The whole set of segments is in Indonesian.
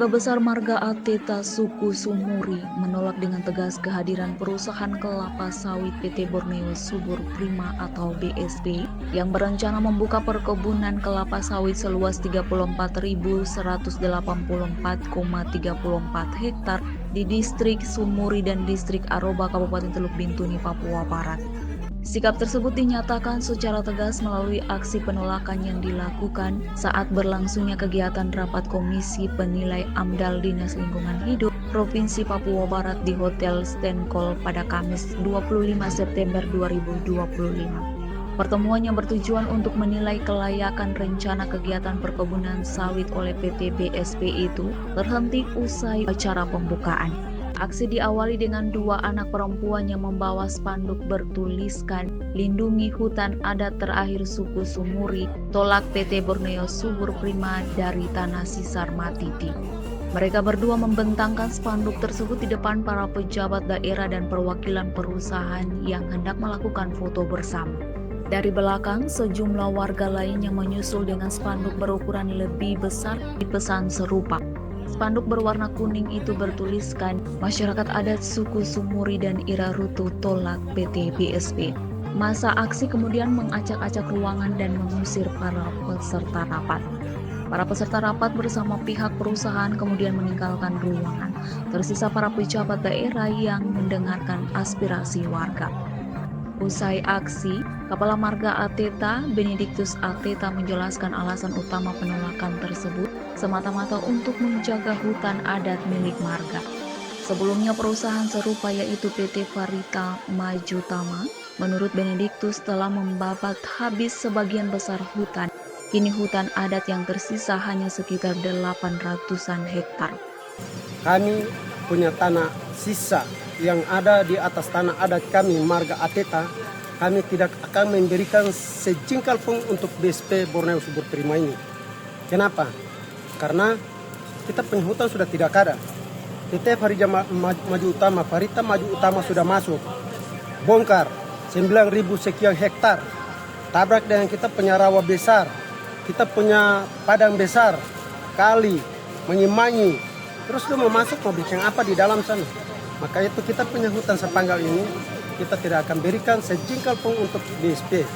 Keluarga besar marga Ateta suku Sumuri menolak dengan tegas kehadiran perusahaan kelapa sawit PT Borneo Subur Prima atau BSP yang berencana membuka perkebunan kelapa sawit seluas 34.184,34 hektar di distrik Sumuri dan distrik Aroba Kabupaten Teluk Bintuni, Papua Barat. Sikap tersebut dinyatakan secara tegas melalui aksi penolakan yang dilakukan saat berlangsungnya kegiatan rapat Komisi Penilai AMDAL Dinas Lingkungan Hidup Provinsi Papua Barat di Hotel Stenkol pada Kamis 25 September 2025. Pertemuan yang bertujuan untuk menilai kelayakan rencana kegiatan perkebunan sawit oleh PT BSP itu terhenti usai acara pembukaan. Aksi diawali dengan dua anak perempuan yang membawa spanduk bertuliskan "Lindungi Hutan Adat Terakhir Suku Sumuri, Tolak PT Borneo Subur Prima dari Tanah Sisar Matiti". Mereka berdua membentangkan spanduk tersebut di depan para pejabat daerah dan perwakilan perusahaan yang hendak melakukan foto bersama. Dari belakang, sejumlah warga lain yang menyusul dengan spanduk berukuran lebih besar dipesan serupa. Spanduk berwarna kuning itu bertuliskan "Masyarakat Adat Suku Sumuri dan Irarutu Tolak PT BSP". Masa aksi kemudian mengacak-acak ruangan dan mengusir para peserta rapat. Para peserta rapat bersama pihak perusahaan kemudian meninggalkan ruangan. Tersisa para pejabat daerah yang mendengarkan aspirasi warga. Usai aksi, Kepala Marga Ateta, Benediktus Ateta menjelaskan alasan utama penolakan tersebut semata-mata untuk menjaga hutan adat milik marga. Sebelumnya perusahaan serupa yaitu PT Varita Maju Tama, menurut Benediktus telah membabat habis sebagian besar hutan. Kini hutan adat yang tersisa hanya sekitar 800-an hektar. Kami punya tanah sisa yang ada di atas tanah adat kami, marga Ateta. Kami tidak akan memberikan sejengkal pun untuk BSP Borneo Subur Prima ini. Kenapa? Karena kita punya hutan sudah tidak ada. PT Varita Maju Utama sudah masuk, bongkar 9.000 sekian hektar, tabrak dengan kita punya rawa besar, kita punya padang besar, kali, menyimangi. Terus lu mau masuk mau bikin apa di dalam sana? Maka itu kita punya hutan sepanggal ini, kita tidak akan berikan sejengkal pun untuk BSP.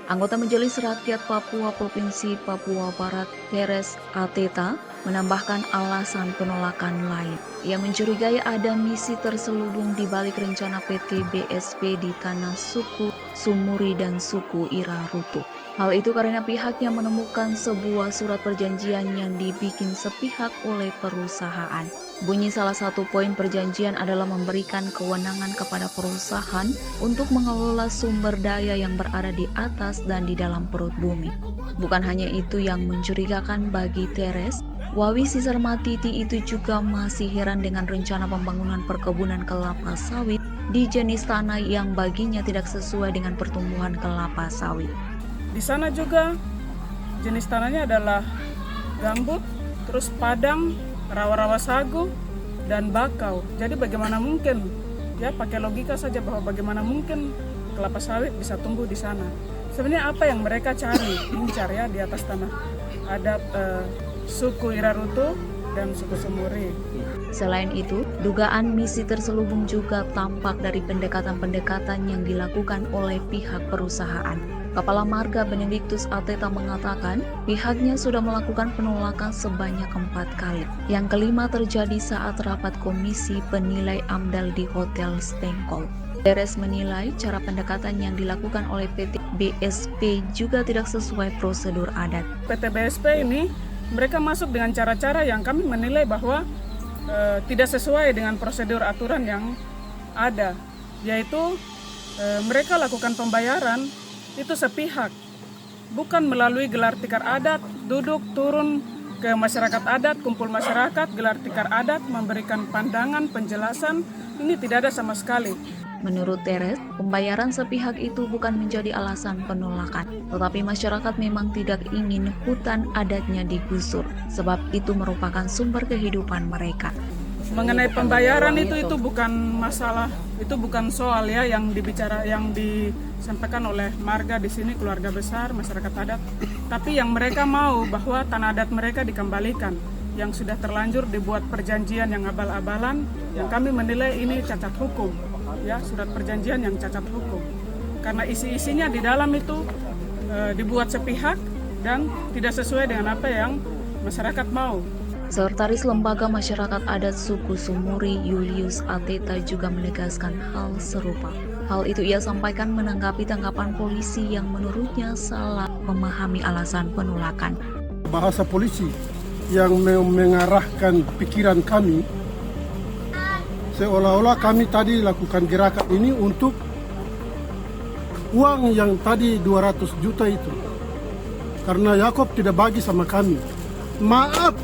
Anggota Majelis Rakyat Papua Provinsi Papua Barat, Teres Ateta, menambahkan alasan penolakan lain. Ia mencurigai ada misi terselubung di balik rencana PT BSP di tanah suku Sumuri dan suku Irarutu. Hal itu karena pihaknya menemukan sebuah surat perjanjian yang dibikin sepihak oleh perusahaan. Bunyi salah satu poin perjanjian adalah memberikan kewenangan kepada perusahaan untuk mengelola sumber daya yang berada di atas dan di dalam perut bumi. Bukan hanya itu yang mencurigakan bagi Teres, Wawi Sisar Matiti itu juga masih heran dengan rencana pembangunan perkebunan kelapa sawit di jenis tanah yang baginya tidak sesuai dengan pertumbuhan kelapa sawit. Di sana juga jenis tanahnya adalah gambut, terus padang, rawa-rawa sagu, dan bakau. Jadi bagaimana mungkin, ya pakai logika saja bahwa bagaimana mungkin kelapa sawit bisa tumbuh di sana. Sebenarnya apa yang mereka incar ya di atas tanah adat suku Irarutu dan suku Sumuri. Selain itu, dugaan misi terselubung juga tampak dari pendekatan-pendekatan yang dilakukan oleh pihak perusahaan. Kepala Marga Benediktus Ateta mengatakan pihaknya sudah melakukan penolakan sebanyak 4 kali. Yang kelima terjadi saat rapat Komisi Penilai AMDAL di Hotel Stenkol. Teres menilai cara pendekatan yang dilakukan oleh PT BSP juga tidak sesuai prosedur adat. PT BSP ini mereka masuk dengan cara-cara yang kami menilai bahwa tidak sesuai dengan prosedur aturan yang ada, yaitu mereka lakukan pembayaran itu sepihak, bukan melalui gelar tikar adat, duduk turun ke masyarakat adat, kumpul masyarakat, gelar tikar adat, memberikan pandangan, penjelasan, ini tidak ada sama sekali. Menurut Teres, pembayaran sepihak itu bukan menjadi alasan penolakan, tetapi masyarakat memang tidak ingin hutan adatnya digusur, sebab itu merupakan sumber kehidupan mereka. Mengenai pembayaran itu bukan masalah, itu bukan soal ya yang disampaikan oleh marga di sini, keluarga besar masyarakat adat, tapi yang mereka mau bahwa tanah adat mereka dikembalikan. yang sudah terlanjur dibuat perjanjian yang abal-abalan, yang kami menilai ini cacat hukum, ya, surat perjanjian yang cacat hukum. Karena isi-isinya di dalam itu dibuat sepihak dan tidak sesuai dengan apa yang masyarakat mau. Sekretaris Lembaga Masyarakat Adat Suku Sumuri Julius Ateta juga menegaskan hal serupa. Hal itu ia sampaikan menanggapi tanggapan polisi yang menurutnya salah memahami alasan penolakan. Bahasa polisi yang mengarahkan pikiran kami seolah-olah kami tadi lakukan gerakan ini untuk uang yang tadi 200 juta itu. Karena Yakob tidak bagi sama kami. Maaf,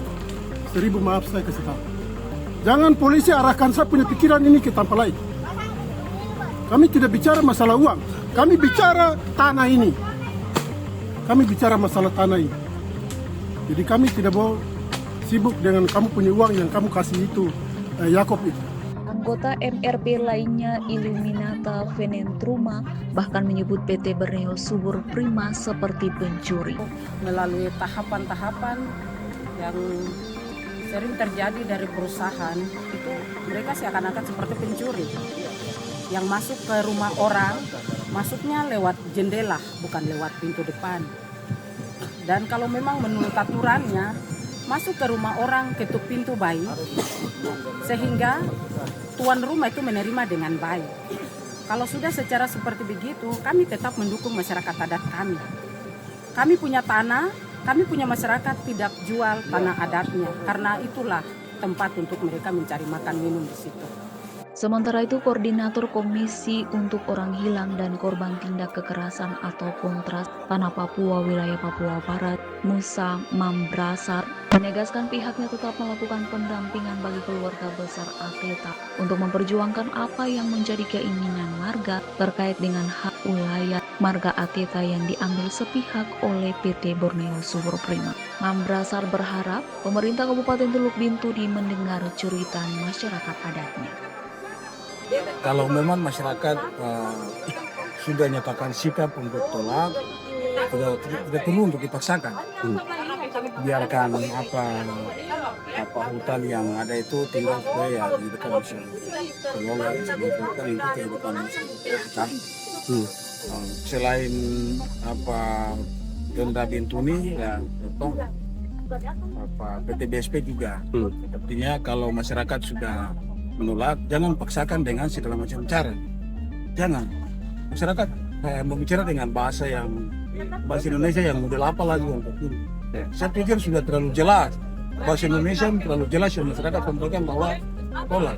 1000 maaf saya kasih tahu. Jangan polisi arahkan saya punya pikiran ini ke tempat lain. Kami tidak bicara masalah uang, kami bicara tanah ini. Kami bicara masalah tanah ini. Jadi kami tidak mau sibuk dengan kamu punya uang yang kamu kasih itu, Yakob itu. Anggota MRP lainnya Illuminata Venentruma bahkan menyebut PT Borneo Subur Prima seperti pencuri. Melalui tahapan-tahapan yang sering terjadi dari perusahaan itu, mereka seakan-akan seperti pencuri yang masuk ke rumah orang, masuknya lewat jendela bukan lewat pintu depan. Dan kalau memang menurut aturannya masuk ke rumah orang ketuk pintu baik, sehingga tuan rumah itu menerima dengan baik. Kalau sudah secara seperti begitu, kami tetap mendukung masyarakat adat kami. Kami punya tanah, kami punya masyarakat tidak jual tanah adatnya, karena itulah tempat untuk mereka mencari makan minum di situ. Sementara itu, Koordinator Komisi untuk Orang Hilang dan Korban Tindak Kekerasan atau Kontras Tanah Papua Wilayah Papua Barat, Musa Mambrasar, menegaskan pihaknya tetap melakukan pendampingan bagi keluarga besar Ateta untuk memperjuangkan apa yang menjadi keinginan marga terkait dengan hak wilayah marga Ateta yang diambil sepihak oleh PT Borneo Subur Prima. Mambrasar berharap pemerintah Kabupaten Teluk Bintuni mendengar curitan masyarakat adatnya. Kalau memang masyarakat sudah nyatakan sikap untuk tolak, tidak perlu untuk dipaksakan. Biarkan apa hutan yang ada itu tinggal supaya di dekat bisa kelola mengumpulkan itu kehidupan masyarakat. Selain Denda Bintuni ya PT BSP juga. Artinya kalau masyarakat sudah menolak, jangan paksakan dengan segala macam cara. Jangan. Masyarakat berbicara dengan bahasa Indonesia yang model apa lagi untuk ini. Saya pikir sudah terlalu jelas. Bahasa Indonesia terlalu jelas yang masyarakat sampaikan bahwa tolak.